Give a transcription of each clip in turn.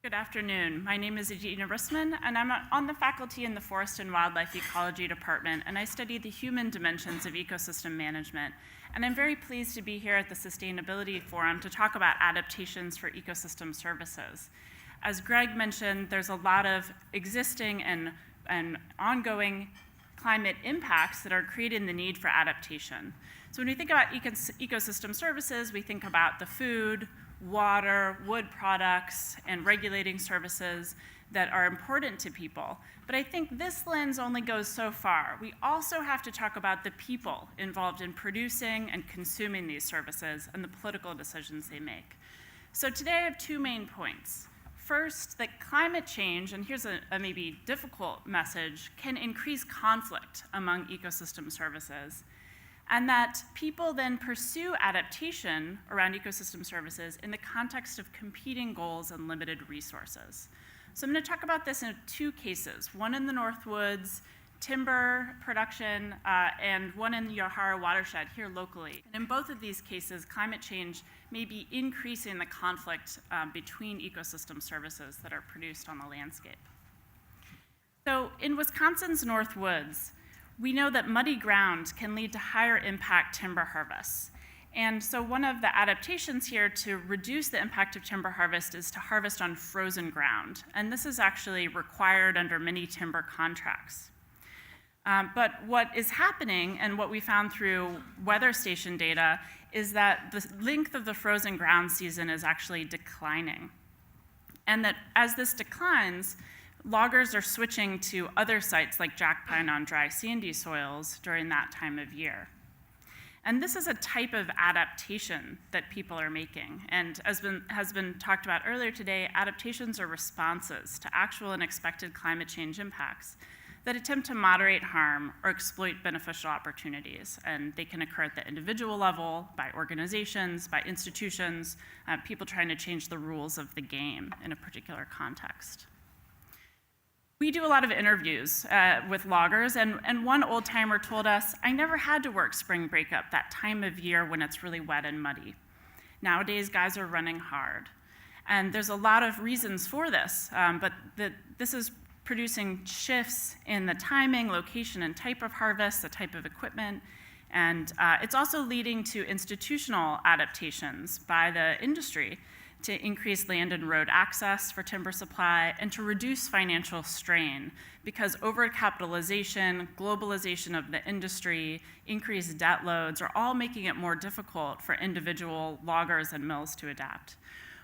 Good afternoon. My name is Adina Rissman, and I'm on the faculty in the Forest and Wildlife Ecology Department, and I study the human dimensions of ecosystem management. And I'm very pleased to be here at the Sustainability Forum to talk about adaptations for ecosystem services. As Greg mentioned, there's a lot of existing and ongoing climate impacts that are creating the need for adaptation. So when we think about ecosystem services, we think about the food, water, wood products, and regulating services that are important to people. But I think this lens only goes so far. We also have to talk about the people involved in producing and consuming these services and the political decisions they make. So today I have two main points. First, that climate change, and here's a maybe difficult message, can increase conflict among ecosystem services, and that people then pursue adaptation around ecosystem services in the context of competing goals and limited resources. So I'm going to talk about this in two cases, one in the Northwoods, timber production, and one in the Yahara watershed here locally. And in both of these cases, climate change may be increasing the conflict between ecosystem services that are produced on the landscape. So in Wisconsin's Northwoods, we know that muddy ground can lead to higher impact timber harvests. And so one of the adaptations here to reduce the impact of timber harvest is to harvest on frozen ground. And this is actually required under many timber contracts. But what is happening, and what we found through weather station data, is that the length of the frozen ground season is actually declining. And that as this declines, loggers are switching to other sites like jack pine on dry sandy soils during that time of year. And this is a type of adaptation that people are making. And as has been talked about earlier today, adaptations are responses to actual and expected climate change impacts that attempt to moderate harm or exploit beneficial opportunities. And they can occur at the individual level, by organizations, by institutions, people trying to change the rules of the game in a particular context. We do a lot of interviews with loggers, and one old timer told us, "I never had to work spring breakup, that time of year when it's really wet and muddy. Nowadays, guys are running hard." And there's a lot of reasons for this, but this is producing shifts in the timing, location, and type of harvest, the type of equipment, and it's also leading to institutional adaptations by the industry to increase land and road access for timber supply, and to reduce financial strain, because overcapitalization, globalization of the industry, increased debt loads are all making it more difficult for individual loggers and mills to adapt.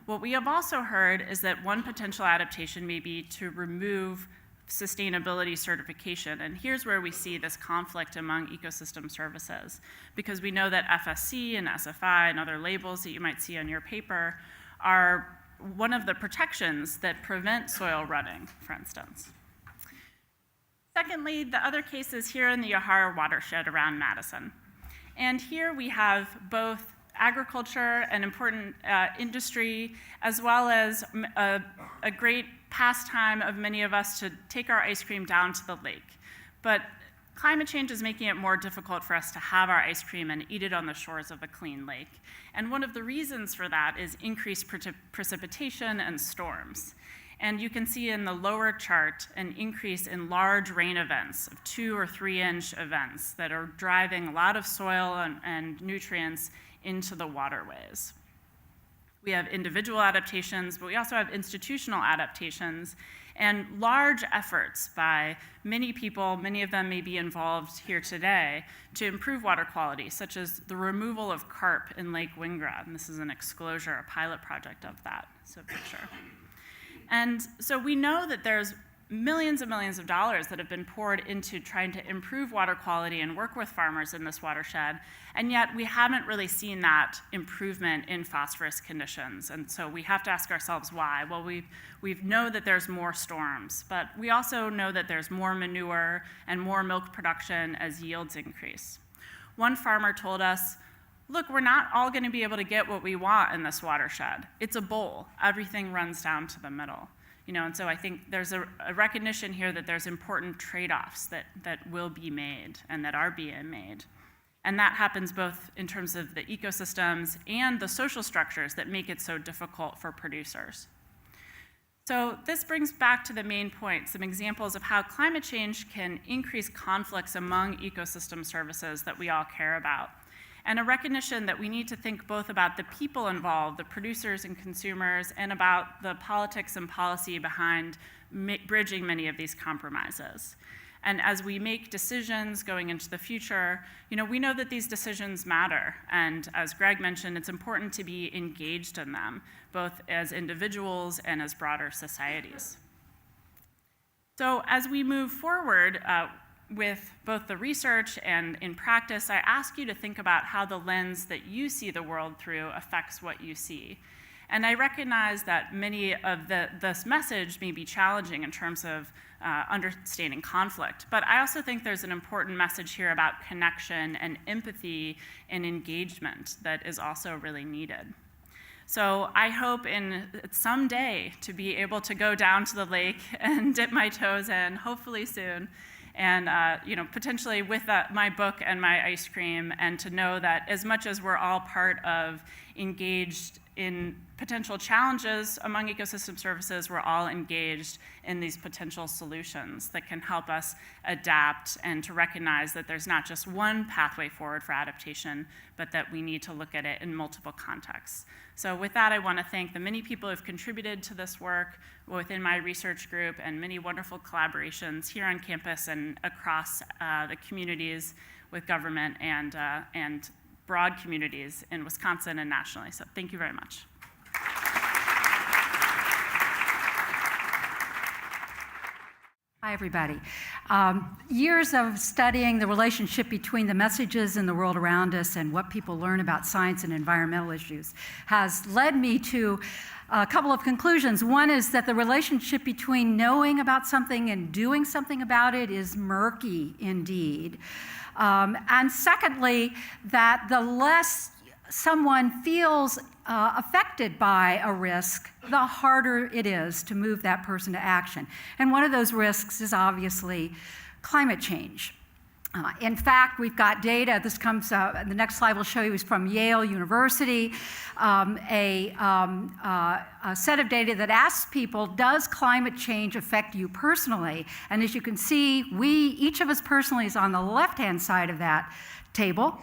What we have also heard is that one potential adaptation may be to remove sustainability certification, and here's where we see this conflict among ecosystem services, because we know that FSC and SFI and other labels that you might see on your paper are one of the protections that prevent soil rutting, for instance. Secondly, the other case is here in the Yahara watershed around Madison. And here we have both agriculture, an important industry, as well as a great pastime of many of us to take our ice cream down to the lake. But climate change is making it more difficult for us to have our ice cream and eat it on the shores of a clean lake. And one of the reasons for that is increased precipitation and storms. And you can see in the lower chart an increase in large rain events, of 2 or 3 inch events that are driving a lot of soil and nutrients into the waterways. We have individual adaptations, but we also have institutional adaptations, and large efforts by many people, many of them may be involved here today, to improve water quality, such as the removal of carp in Lake Wingrad. And this is an exclosure, a pilot project of that, so picture. And so we know that there's millions and millions of dollars that have been poured into trying to improve water quality and work with farmers in this watershed, and yet we haven't really seen that improvement in phosphorus conditions. And so we have to ask ourselves why. Well, we know that there's more storms, but we also know that there's more manure and more milk production as yields increase. One farmer told us, "Look, we're not all going to be able to get what we want in this watershed. It's a bowl. Everything runs down to the middle." And so I think there's a recognition here that there's important trade-offs that will be made and that are being made. And that happens both in terms of the ecosystems and the social structures that make it so difficult for producers. So this brings back to the main point, some examples of how climate change can increase conflicts among ecosystem services that we all care about, and a recognition that we need to think both about the people involved, the producers and consumers, and about the politics and policy behind bridging many of these compromises. And as we make decisions going into the future, we know that these decisions matter. And as Greg mentioned, it's important to be engaged in them, both as individuals and as broader societies. So as we move forward with both the research and in practice, I ask you to think about how the lens that you see the world through affects what you see. And I recognize that many of this message may be challenging in terms of understanding conflict, but I also think there's an important message here about connection and empathy and engagement that is also really needed. So I hope someday to be able to go down to the lake and dip my toes in, hopefully soon, and potentially with my book and my ice cream, and to know that as much as we're all part of engaged in potential challenges among ecosystem services, we're all engaged in these potential solutions that can help us adapt, and to recognize that there's not just one pathway forward for adaptation, but that we need to look at it in multiple contexts. So with that, I want to thank the many people who have contributed to this work within my research group, and many wonderful collaborations here on campus and across the communities with government and broad communities in Wisconsin and nationally. So thank you very much. Hi, everybody. Years of studying the relationship between the messages in the world around us and what people learn about science and environmental issues has led me to a couple of conclusions. One is that the relationship between knowing about something and doing something about it is murky indeed. And secondly, that the less someone feels affected by a risk, the harder it is to move that person to action. And one of those risks is obviously climate change. In fact, we've got data, this comes, the next slide will show you, is from Yale University, a set of data that asks people, does climate change affect you personally? And as you can see, each of us personally is on the left-hand side of that table.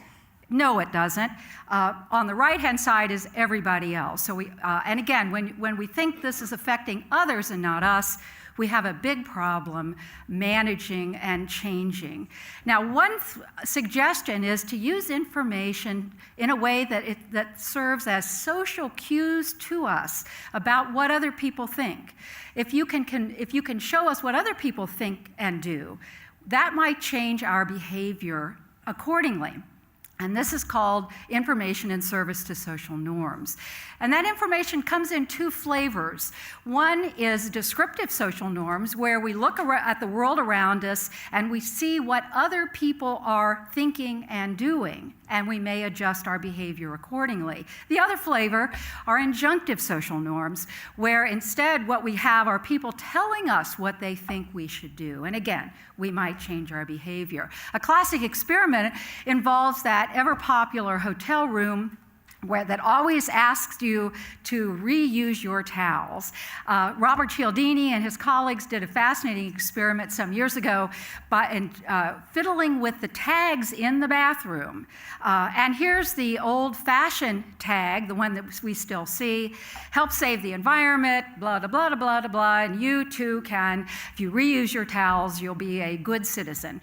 No, it doesn't. On the right-hand side is everybody else. So and again, when we think this is affecting others and not us, we have a big problem managing and changing. Now, one suggestion is to use information in a way that serves as social cues to us about what other people think. If you can show us what other people think and do, that might change our behavior accordingly. And this is called information in service to social norms. And that information comes in two flavors. One is descriptive social norms, where we look at the world around us and we see what other people are thinking and doing, and we may adjust our behavior accordingly. The other flavor are injunctive social norms, where instead what we have are people telling us what they think we should do. And again, we might change our behavior. A classic experiment involves that ever-popular hotel room that always asks you to reuse your towels. Robert Cialdini and his colleagues did a fascinating experiment some years ago by fiddling with the tags in the bathroom. And here's the old-fashioned tag, the one that we still see: help save the environment, blah, blah, blah, blah, blah, blah, and you too can, if you reuse your towels, you'll be a good citizen.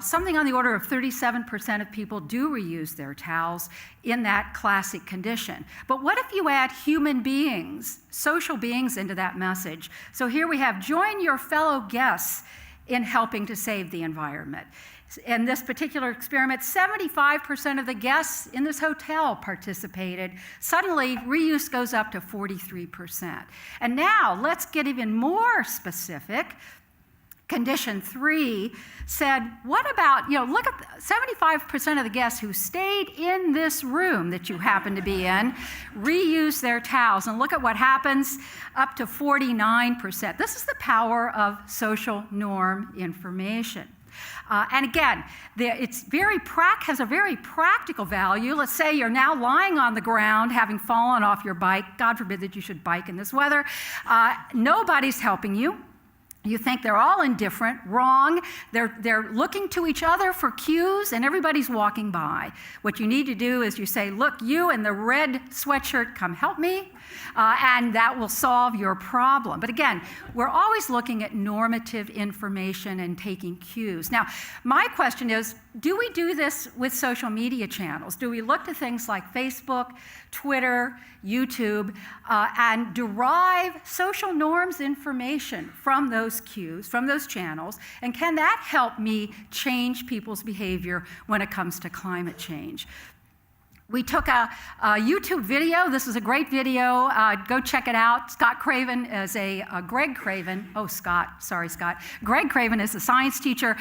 Something on the order of 37% of people do reuse their towels in that classic condition. But what if you add human beings, social beings, into that message? So here we have, join your fellow guests in helping to save the environment. In this particular experiment, 75% of the guests in this hotel participated. Suddenly, reuse goes up to 43%. And now, let's get even more specific. Condition 3 said, what about, look at 75% of the guests who stayed in this room that you happen to be in, reuse their towels, and look at what happens, up to 49%. This is the power of social norm information. And again, has a very practical value. Let's say you're now lying on the ground, having fallen off your bike. God forbid that you should bike in this weather. Nobody's helping you. You think they're all indifferent, wrong. They're looking to each other for cues, and everybody's walking by. What you need to do is you say, look, you in the red sweatshirt, come help me, and that will solve your problem. But again, we're always looking at normative information and taking cues. Now, my question is, do we do this with social media channels? Do we look to things like Facebook, Twitter, YouTube, and derive social norms information from those cues, from those channels? And can that help me change people's behavior when it comes to climate change? We took a YouTube video. This is a great video. Go check it out. Scott Craven is Greg Craven. Oh, Scott. Sorry, Scott. Greg Craven is a science teacher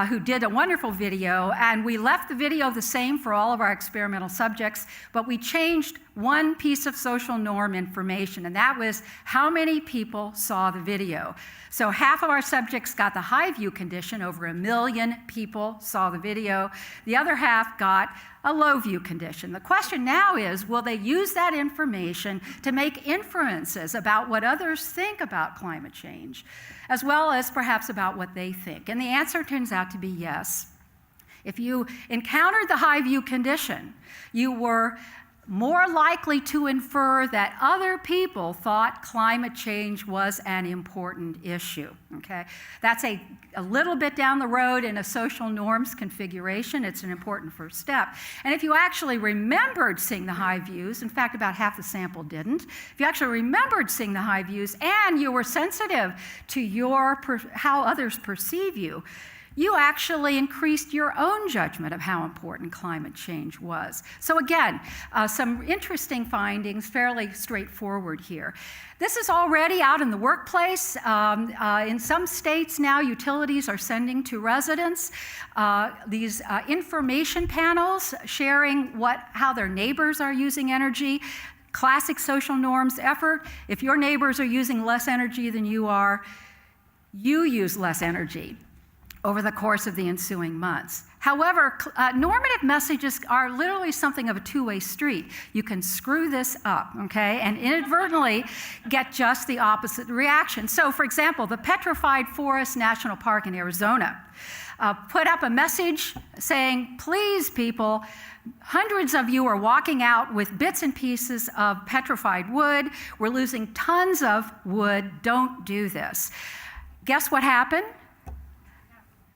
who did a wonderful video. And we left the video the same for all of our experimental subjects, but we changed one piece of social norm information, and that was how many people saw the video. So half of our subjects got the high view condition, over 1 million people saw the video. The other half got a low view condition. The question now is, will they use that information to make inferences about what others think about climate change, as well as perhaps about what they think? And the answer turns out to be yes. If you encountered the high view condition, you were more likely to infer that other people thought climate change was an important issue, okay? That's a little bit down the road in a social norms configuration. It's an important first step. And if you actually remembered seeing the high views, in fact, about half the sample didn't, if you actually remembered seeing the high views and you were sensitive to how others perceive you, you actually increased your own judgment of how important climate change was. So again, some interesting findings, fairly straightforward here. This is already out in the workplace. In some states now, utilities are sending to residents these information panels sharing how their neighbors are using energy. Classic social norms effort. If your neighbors are using less energy than you are, you use less energy over the course of the ensuing months. However, normative messages are literally something of a two-way street. You can screw this up, okay, and inadvertently get just the opposite reaction. So, for example, the Petrified Forest National Park in Arizona put up a message saying, please, people, hundreds of you are walking out with bits and pieces of petrified wood. We're losing tons of wood. Don't do this. Guess what happened?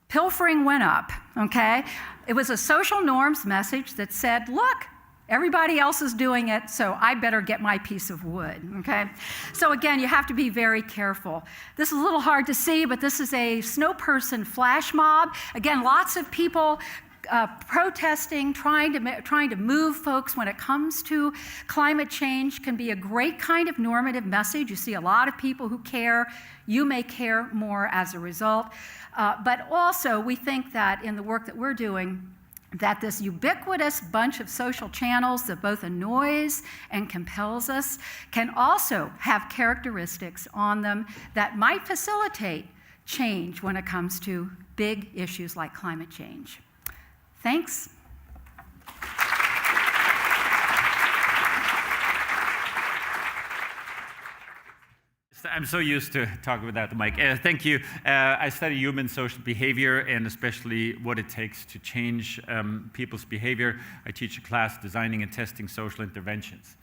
Pilfering went up, okay? It was a social norms message that said, look, everybody else is doing it, so I better get my piece of wood, okay? So again, you have to be very careful. This is a little hard to see, but this is a Snowperson flash mob. Again, lots of people protesting, trying to move folks when it comes to climate change can be a great kind of normative message. You see a lot of people who care. You may care more as a result. But also, we think that in the work that we're doing, that this ubiquitous bunch of social channels that both annoys and compels us can also have characteristics on them that might facilitate change when it comes to big issues like climate change. Thanks. I'm so used to talking without the mic. Thank you. I study human social behavior and especially what it takes to change people's behavior. I teach a class designing and testing social interventions.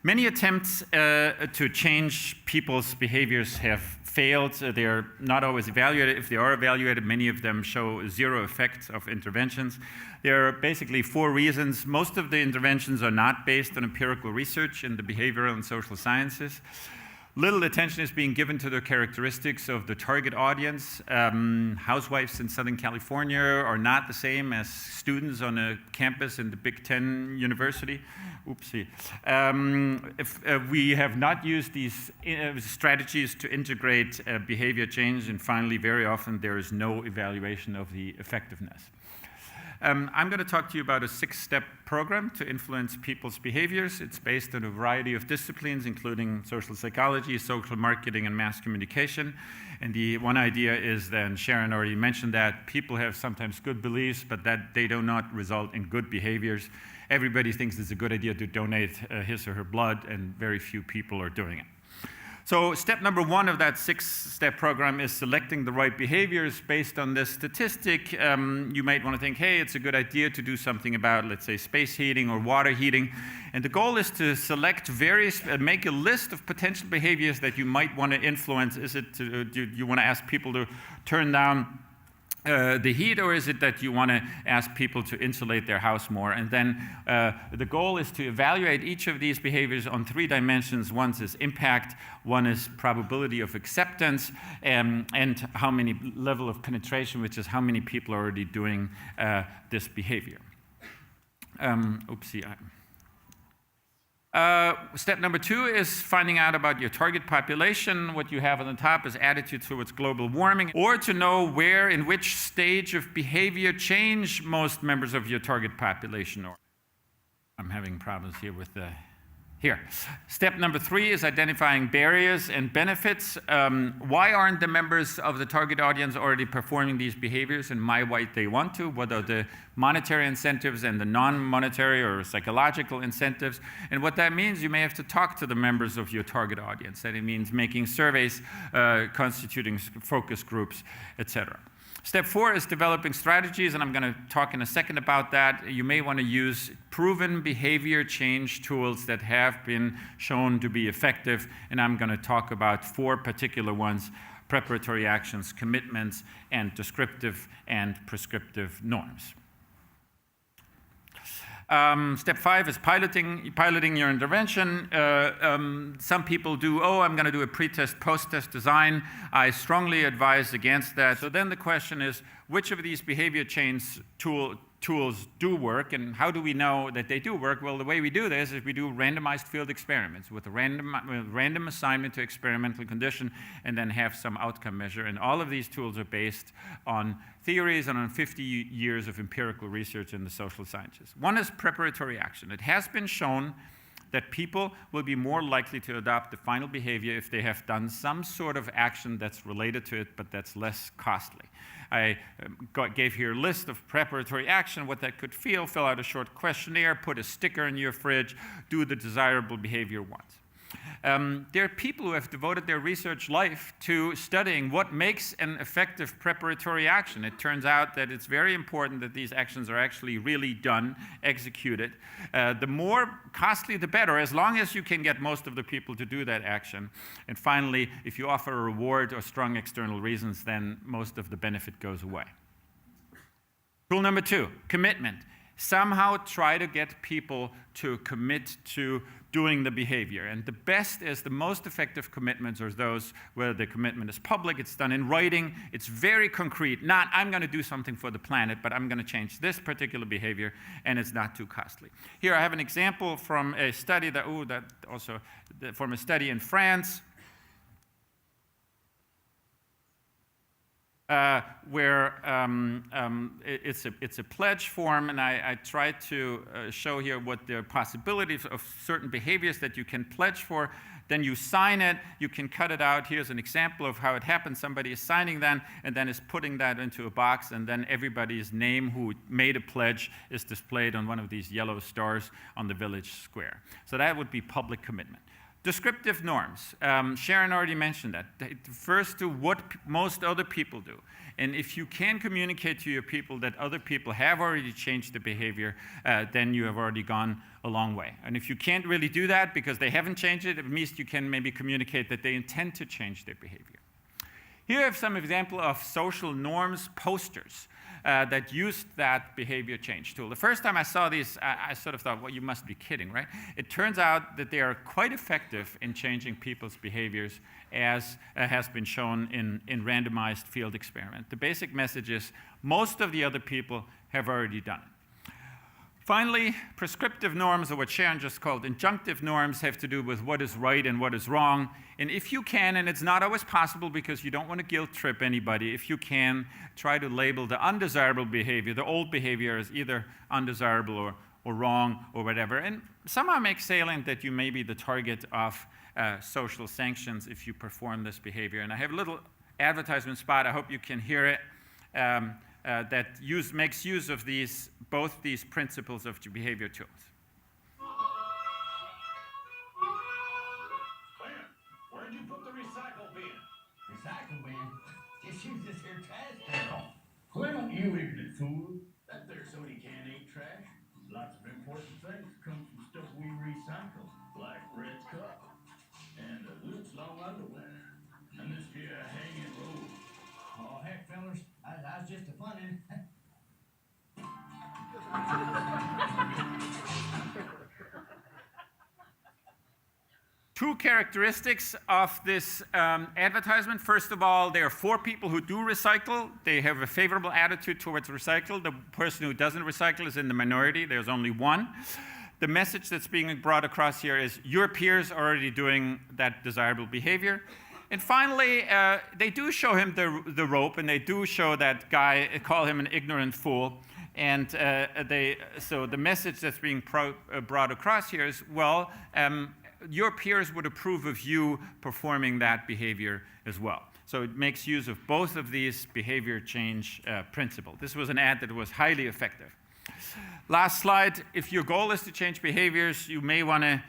Many attempts to change people's behaviors have failed. They are not always evaluated. If they are evaluated, many of them show zero effect of interventions. There are basically 4 reasons. Most of the interventions are not based on empirical research in the behavioral and social sciences. Little attention is being given to the characteristics of the target audience. Housewives in Southern California are not the same as students on a campus in the Big Ten University. Oopsie. We have not used these strategies to integrate behavior change, and finally, very often there is no evaluation of the effectiveness. I'm going to talk to you about a 6-step program to influence people's behaviors. It's based on a variety of disciplines, including social psychology, social marketing, and mass communication. And the one idea is then, Sharon already mentioned that, people have sometimes good beliefs, but that they do not result in good behaviors. Everybody thinks it's a good idea to donate his or her blood, and very few people are doing it. So step number 1 of that 6-step program is selecting the right behaviors based on this statistic. You might want to think, hey, it's a good idea to do something about, let's say, space heating or water heating. And the goal is to select various, make a list of potential behaviors that you might want to influence. Is it, do you want to ask people to turn down the heat, or is it that you want to ask people to insulate their house more? And then the goal is to evaluate each of these behaviors on 3 dimensions. One is impact, one is probability of acceptance, and how many level of penetration, which is how many people are already doing this behavior. Step number 2 is finding out about your target population. What you have on the top is attitude towards global warming, or to know where, in which stage of behavior change most members of your target population are. I'm having problems here with the... Here. Step number 3 is identifying barriers and benefits. Why aren't the members of the target audience already performing these behaviors, and why might they want to? What are the monetary incentives and the non-monetary or psychological incentives? And what that means, you may have to talk to the members of your target audience. That it means making surveys, constituting focus groups, etc. Step 4 is developing strategies, and I'm going to talk in a second about that. You may want to use proven behavior change tools that have been shown to be effective, and I'm going to talk about 4 particular ones: preparatory actions, commitments, and descriptive and prescriptive norms. Step 5 is piloting your intervention. Some people do, I'm going to do a pre-test, post-test design. I strongly advise against that. So then the question is, which of these behavior change tools do work, and how do we know that they do work? Well, the way we do this is we do randomized field experiments with a random assignment to experimental condition, and then have some outcome measure. And all of these tools are based on theories and on 50 years of empirical research in the social sciences. One is preparatory action. It has been shown that people will be more likely to adopt the final behavior if they have done some sort of action that's related to it, but that's less costly. I gave here a list of preparatory action, what that could feel. Fill out a short questionnaire, put a sticker in your fridge, do the desirable behavior once. There are people who have devoted their research life to studying what makes an effective preparatory action. It turns out that it's very important that these actions are actually really done, executed. The more costly, the better, as long as you can get most of the people to do that action. And finally, if you offer a reward or strong external reasons, then most of the benefit goes away. Tool number 2, commitment. Somehow try to get people to commit to doing the behavior. And the best is, the most effective commitments are those where the commitment is public, it's done in writing, it's very concrete. Not, I'm going to do something for the planet, but I'm going to change this particular behavior, and it's not too costly. Here I have an example from a study from a study in France, where it's a pledge form, and I tried to show here what the possibilities of certain behaviors that you can pledge for. Then you sign it, you can cut it out. Here's an example of how it happens. Somebody is signing that, and then is putting that into a box, and then everybody's name who made a pledge is displayed on one of these yellow stars on the village square. So that would be public commitment. Descriptive norms. Sharon already mentioned that. It refers to what most other people do. And if you can communicate to your people that other people have already changed the behavior, then you have already gone a long way. And if you can't really do that because they haven't changed it, at least you can maybe communicate that they intend to change their behavior. Here I have some example of social norms posters that used that behavior change tool. The first time I saw these, I sort of thought, well, you must be kidding, right? It turns out that they are quite effective in changing people's behaviors, as has been shown in randomized field experiment. The basic message is most of the other people have already done it. Finally, prescriptive norms, or what Sharon just called injunctive norms, have to do with what is right and what is wrong. And if you can, and it's not always possible because you don't want to guilt trip anybody, if you can, try to label the undesirable behavior, the old behavior, as either undesirable or wrong or whatever, and somehow make salient that you may be the target of social sanctions if you perform this behavior. And I have a little advertisement spot, I hope you can hear it, that makes use of both these principles of behavior tools. Clem, where'd you put the recycle bin? Recycle bin? Just use this here trash barrel. Clement, you ignorant fool. That there's so many can't-eat trash. Lots of important things come from stuff we recycle, like Red's cup, and Luke's long underwear, and this here hanging robe. Oh, heck, fellas, I was just a funnin'. Two characteristics of this advertisement. First of all, there are 4 people who do recycle. They have a favorable attitude towards recycle. The person who doesn't recycle is in the minority. There's only 1. The message that's being brought across here is your peers are already doing that desirable behavior. And finally, they do show him the rope, and they do show that guy, call him an ignorant fool. And so the message that's being brought across here is, well, your peers would approve of you performing that behavior as well. So it makes use of both of these behavior change principles. This was an ad that was highly effective. Last slide. If your goal is to change behaviors, you may want to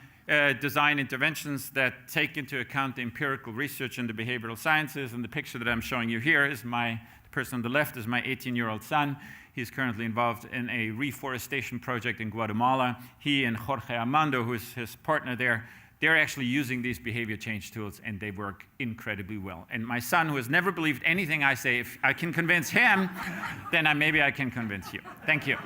design interventions that take into account the empirical research in the behavioral sciences. And the picture that I'm showing you here is the person on the left is my 18-year-old son. He's currently involved in a reforestation project in Guatemala. He and Jorge Armando, who is his partner there, they're actually using these behavior change tools, and they work incredibly well. And my son, who has never believed anything I say, if I can convince him, then maybe I can convince you. Thank you.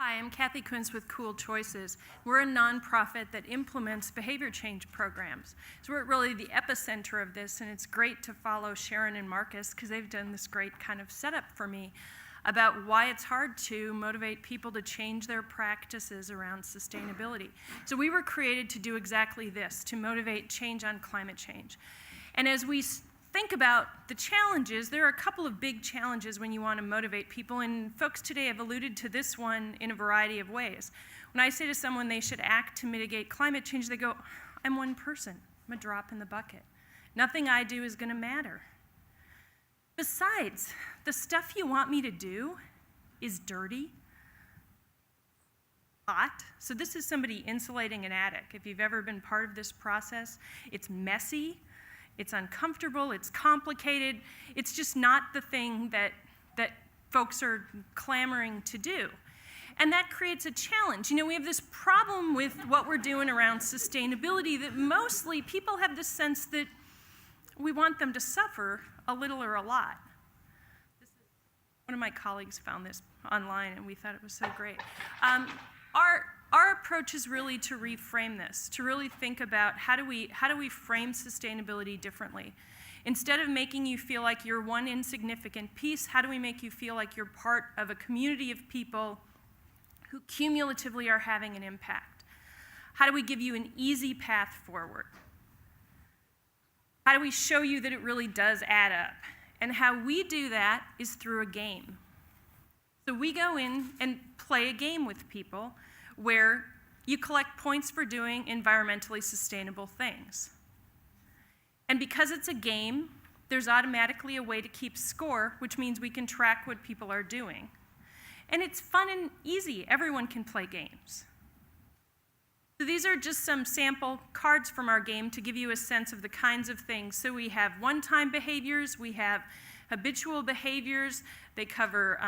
Hi, I'm Kathy Kuntz with Cool Choices. We're a nonprofit that implements behavior change programs. So we're really the epicenter of this, and it's great to follow Sharon and Marcus because they've done this great kind of setup for me about why it's hard to motivate people to change their practices around sustainability. So we were created to do exactly this, to motivate change on climate change. And as we think about the challenges, there are a couple of big challenges when you want to motivate people, and folks today have alluded to this one in a variety of ways. When I say to someone they should act to mitigate climate change, they go, I'm one person, I'm a drop in the bucket. Nothing I do is going to matter. Besides, the stuff you want me to do is dirty, hot. So this is somebody insulating an attic. If you've ever been part of this process, it's messy. It's uncomfortable, it's complicated, it's just not the thing that folks are clamoring to do. And that creates a challenge. You know, we have this problem with what we're doing around sustainability that mostly people have this sense that we want them to suffer a little or a lot. One of my colleagues found this online and we thought it was so great. Our approach is really to reframe this, to really think about how do we frame sustainability differently. Instead of making you feel like you're one insignificant piece, how do we make you feel like you're part of a community of people who cumulatively are having an impact? How do we give you an easy path forward? How do we show you that it really does add up? And how we do that is through a game. So we go in and play a game with people where you collect points for doing environmentally sustainable things. And because it's a game, there's automatically a way to keep score, which means we can track what people are doing. And it's fun and easy. Everyone can play games. So these are just some sample cards from our game to give you a sense of the kinds of things. So we have one-time behaviors, we have habitual behaviors. They cover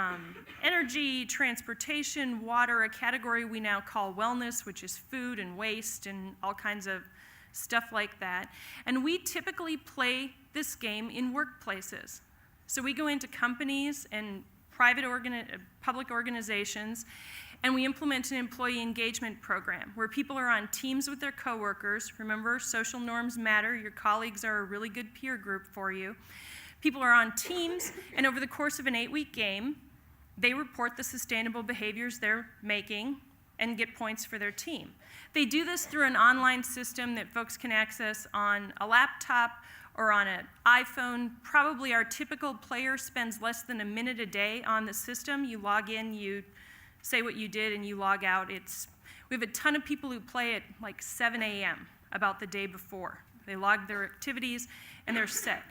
energy, transportation, water, a category we now call wellness, which is food and waste and all kinds of stuff like that. And we typically play this game in workplaces. So we go into companies and public organizations, and we implement an employee engagement program where people are on teams with their coworkers. Remember, social norms matter. Your colleagues are a really good peer group for you. People are on teams, and over the course of an 8-week game, they report the sustainable behaviors they're making and get points for their team. They do this through an online system that folks can access on a laptop or on an iPhone. Probably our typical player spends less than a minute a day on the system. You log in, you say what you did, and you log out. We have a ton of people who play at like 7 a.m. about the day before. They log their activities, and they're set.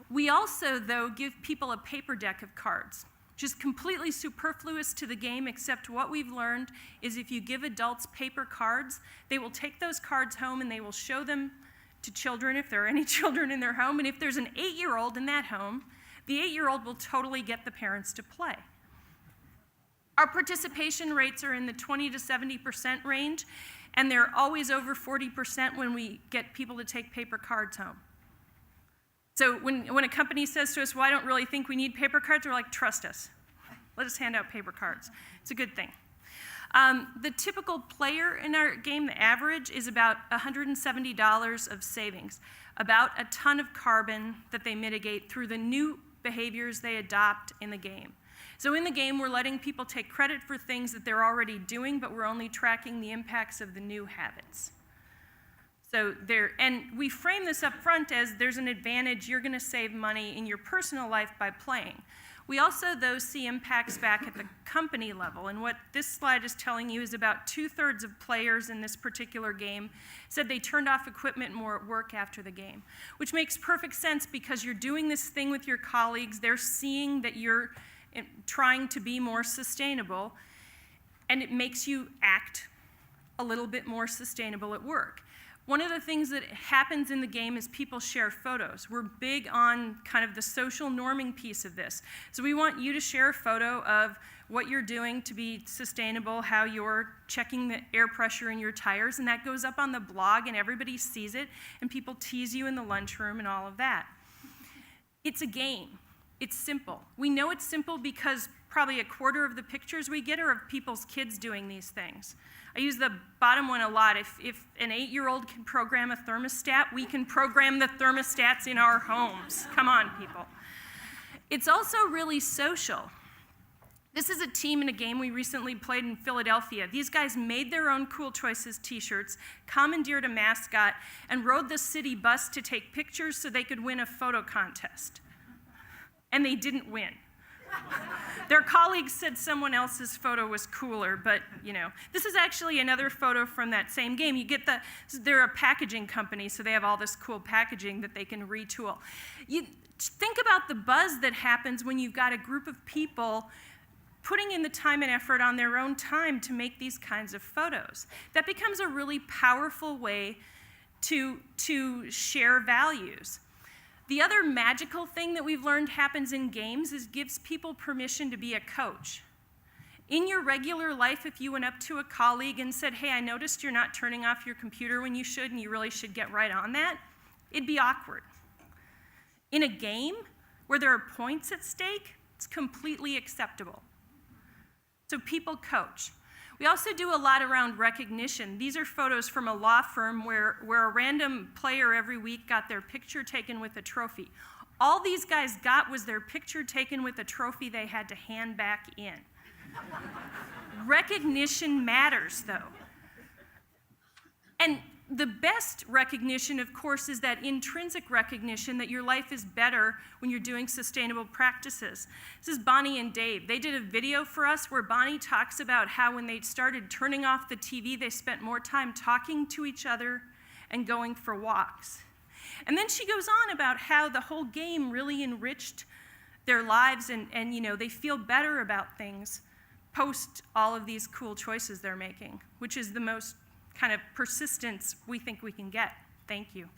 We also, though, give people a paper deck of cards, which is completely superfluous to the game, except what we've learned is if you give adults paper cards, they will take those cards home and they will show them to children if there are any children in their home. And if there's an 8-year-old in that home, the 8-year-old will totally get the parents to play. Our participation rates are in the 20 to 70% range, and they're always over 40% when we get people to take paper cards home. So when a company says to us, well, I don't really think we need paper cards, we're like, trust us. Let us hand out paper cards. It's a good thing. The typical player in our game, the average, is about $170 of savings, about a ton of carbon that they mitigate through the new behaviors they adopt in the game. So in the game, we're letting people take credit for things that they're already doing, but we're only tracking the impacts of the new habits. And we frame this up front as there's an advantage, you're going to save money in your personal life by playing. We also, though, see impacts back at the company level. And what this slide is telling you is about 2/3 of players in this particular game said they turned off equipment more at work after the game, which makes perfect sense because you're doing this thing with your colleagues. They're seeing that you're trying to be more sustainable, and it makes you act a little bit more sustainable at work. One of the things that happens in the game is people share photos. We're big on kind of the social norming piece of this. So we want you to share a photo of what you're doing to be sustainable, how you're checking the air pressure in your tires, and that goes up on the blog and everybody sees it, and people tease you in the lunchroom and all of that. It's a game. It's simple. We know it's simple because probably 1/4 of the pictures we get are of people's kids doing these things. I use the bottom one a lot. If an 8-year-old can program a thermostat, we can program the thermostats in our homes. Come on, people. It's also really social. This is a team in a game we recently played in Philadelphia. These guys made their own Cool Choices t-shirts, commandeered a mascot, and rode the city bus to take pictures so they could win a photo contest. And they didn't win. Their colleagues said someone else's photo was cooler, but this is actually another photo from that same game. They're a packaging company, so they have all this cool packaging that they can retool. You think about the buzz that happens when you've got a group of people putting in the time and effort on their own time to make these kinds of photos. That becomes a really powerful way to share values. The other magical thing that we've learned happens in games is gives people permission to be a coach. In your regular life, if you went up to a colleague and said, hey, I noticed you're not turning off your computer when you should, and you really should get right on that, it'd be awkward. In a game where there are points at stake, it's completely acceptable. So people coach. We also do a lot around recognition. These are photos from a law firm where a random player every week got their picture taken with a trophy. All these guys got was their picture taken with a trophy they had to hand back in. Recognition matters, though. And the best recognition, of course, is that intrinsic recognition that your life is better when you're doing sustainable practices. This is Bonnie and Dave. They did a video for us where Bonnie talks about how when they started turning off the TV, they spent more time talking to each other and going for walks. And then she goes on about how the whole game really enriched their lives and they feel better about things post all of these cool choices they're making, which is the most kind of persistence we think we can get. Thank you.